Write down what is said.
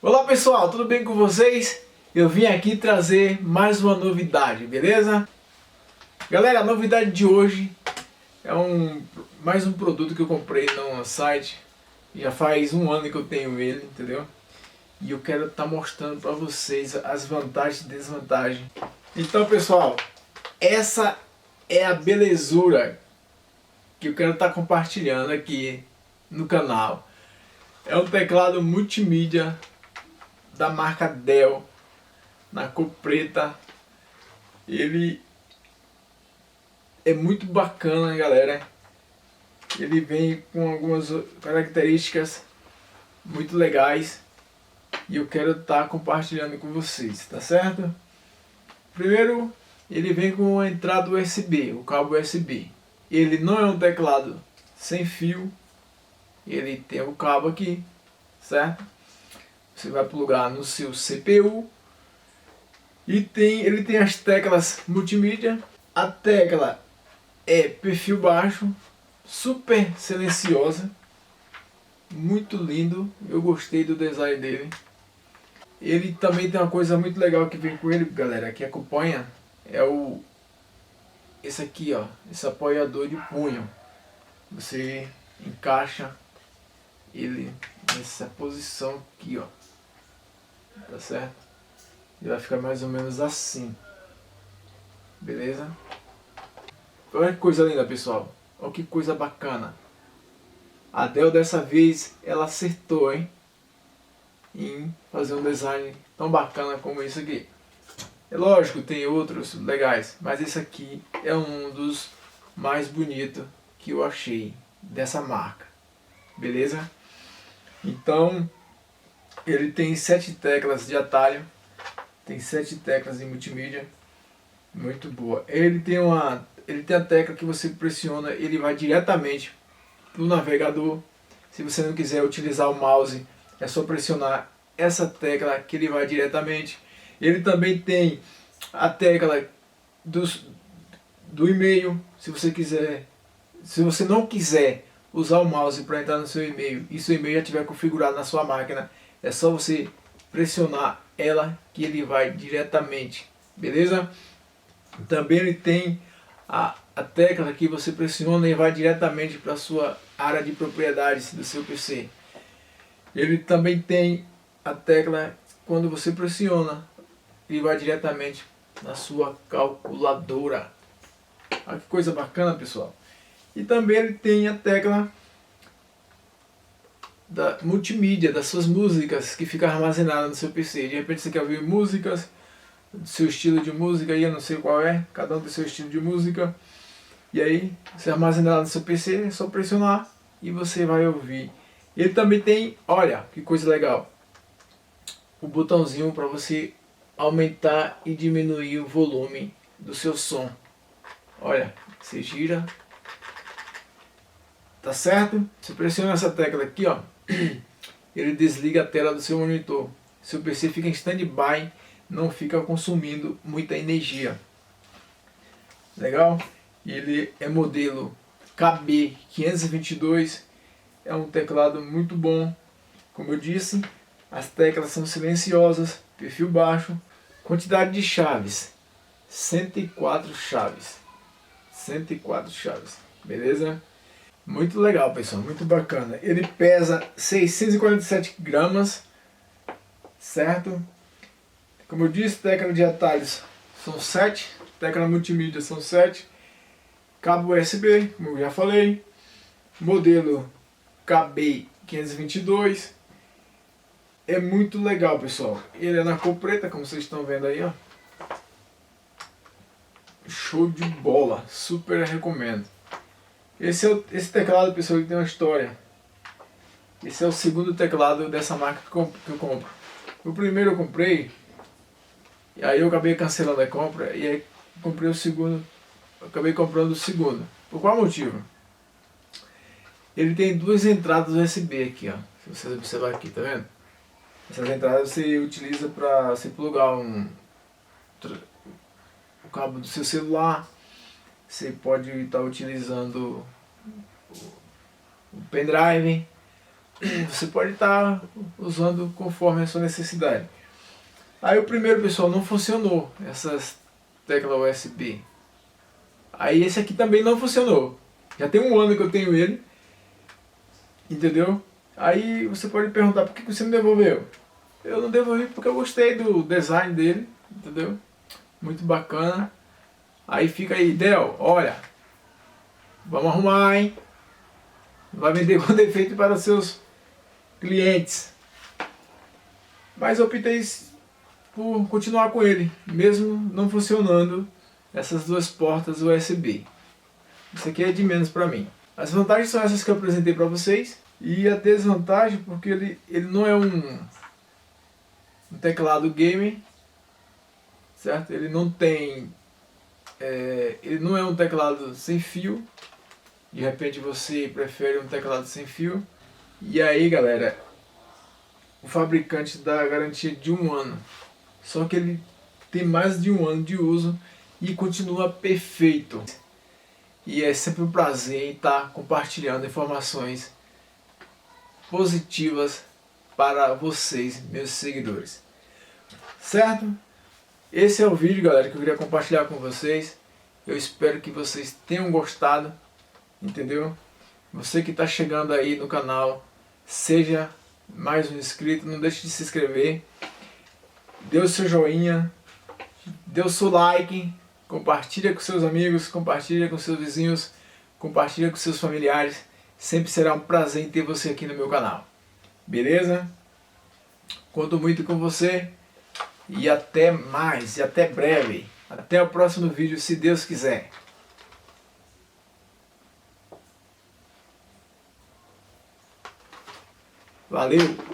Olá pessoal, tudo bem com vocês? Eu vim aqui trazer mais uma novidade, beleza? Galera, a novidade de hoje é mais um produto que eu comprei no site. Já faz um ano que eu tenho ele, entendeu? E eu quero estar mostrando para vocês as vantagens e desvantagens. Então pessoal, essa é a belezura que eu quero estar compartilhando aqui no canal. É um teclado multimídia da marca Dell, na cor preta. Ele é muito bacana, galera. Ele vem com algumas características muito legais e eu quero estar compartilhando com vocês, tá certo? Primeiro, ele vem com a entrada USB, o cabo USB. Ele não é um teclado sem fio, ele tem o cabo aqui, certo? Você vai plugar no seu CPU e ele tem as teclas multimídia. A tecla é perfil baixo, super silenciosa, muito lindo. Eu gostei do design dele. Ele também tem uma coisa muito legal que vem com ele, galera, que acompanha, é esse aqui, ó, esse apoiador de punho. Você encaixa ele nessa posição aqui, ó, tá certo? Ele vai ficar mais ou menos assim, beleza? Olha que coisa linda, pessoal. Olha que coisa bacana. A Dell dessa vez ela acertou, hein, em fazer um design tão bacana como esse aqui. É lógico, tem outros legais, mas esse aqui é um dos mais bonitos que eu achei dessa marca. Beleza? Então, ele tem 7 teclas de atalho, tem 7 teclas em multimídia, muito boa. Ele tem a tecla que você pressiona, ele vai diretamente para o navegador. Se você não quiser utilizar o mouse, é só pressionar essa tecla que ele vai diretamente. Ele também tem a tecla do e-mail. Se você não quiser usar o mouse para entrar no seu e-mail e seu e-mail já estiver configurado na sua máquina, é só você pressionar ela que ele vai diretamente, beleza? Também ele tem a tecla que você pressiona e vai diretamente para a sua área de propriedades do seu PC. Ele também tem a tecla, quando você pressiona, ele vai diretamente na sua calculadora. Olha que coisa bacana, pessoal. E também ele tem a tecla da multimídia, das suas músicas que fica armazenada no seu PC. De repente você quer ouvir músicas do seu estilo de música, aí eu não sei qual é, cada um tem seu estilo de música. E aí, você armazenar no seu PC, é só pressionar e você vai ouvir. Ele também tem, olha que coisa legal, o botãozinho para você aumentar e diminuir o volume do seu som. Olha, você gira, tá certo? Você pressiona essa tecla aqui, ó, ele desliga a tela do seu monitor. Seu PC fica em stand-by, não fica consumindo muita energia. Legal? Ele é modelo KB522, é um teclado muito bom. Como eu disse, as teclas são silenciosas, perfil baixo, quantidade de chaves, 104 chaves, 104 chaves, beleza? Muito legal, pessoal, muito bacana. Ele pesa 647 gramas, certo? Como eu disse, tecla de atalhos são 7, tecla multimídia são 7, cabo USB, como eu já falei, modelo KB522, é muito legal, pessoal. Ele é na cor preta, como vocês estão vendo aí, ó. Show de bola, super recomendo. Esse teclado, pessoal, ele tem uma história. Esse é o segundo teclado dessa marca que eu compro. O primeiro eu comprei, e aí eu acabei cancelando a compra, e aí comprei o segundo, eu acabei comprando o segundo. Por qual motivo? Ele tem 2 entradas USB aqui, ó. Se vocês observarem aqui, tá vendo? Essas entradas você utiliza para você plugar o cabo do seu celular. Você pode estar utilizando o pendrive você pode estar usando conforme a sua necessidade. Aí o primeiro, pessoal, não funcionou, essas teclas USB. Aí esse aqui também não funcionou. Já tem um ano que eu tenho ele, entendeu? Aí você pode perguntar, por que você não devolveu? Eu não devolvi porque eu gostei do design dele, entendeu? Muito bacana. Aí fica aí, Del, olha, vamos arrumar, hein? Vai vender com defeito para seus clientes. Mas eu optei por continuar com ele, mesmo não funcionando essas duas portas USB. Isso aqui é de menos para mim. As vantagens são essas que eu apresentei para vocês. E a desvantagem, porque ele não é um teclado gamer, certo? Ele não tem... ele não é um teclado sem fio. De repente você prefere um teclado sem fio. E aí, galera, o fabricante dá a garantia de 1 ano. Só que ele tem mais de 1 ano de uso e continua perfeito. E é sempre um prazer em estar compartilhando informações positivas para vocês, meus seguidores. Certo? Esse é o vídeo, galera, que eu queria compartilhar com vocês. Eu espero que vocês tenham gostado, entendeu? Você que está chegando aí no canal, seja mais um inscrito, não deixe de se inscrever. Dê o seu joinha, dê o seu like, compartilha com seus amigos, compartilha com seus vizinhos, compartilha com seus familiares. Sempre será um prazer em ter você aqui no meu canal. Beleza? Conto muito com você e até mais, e até breve. Até o próximo vídeo, se Deus quiser. Valeu!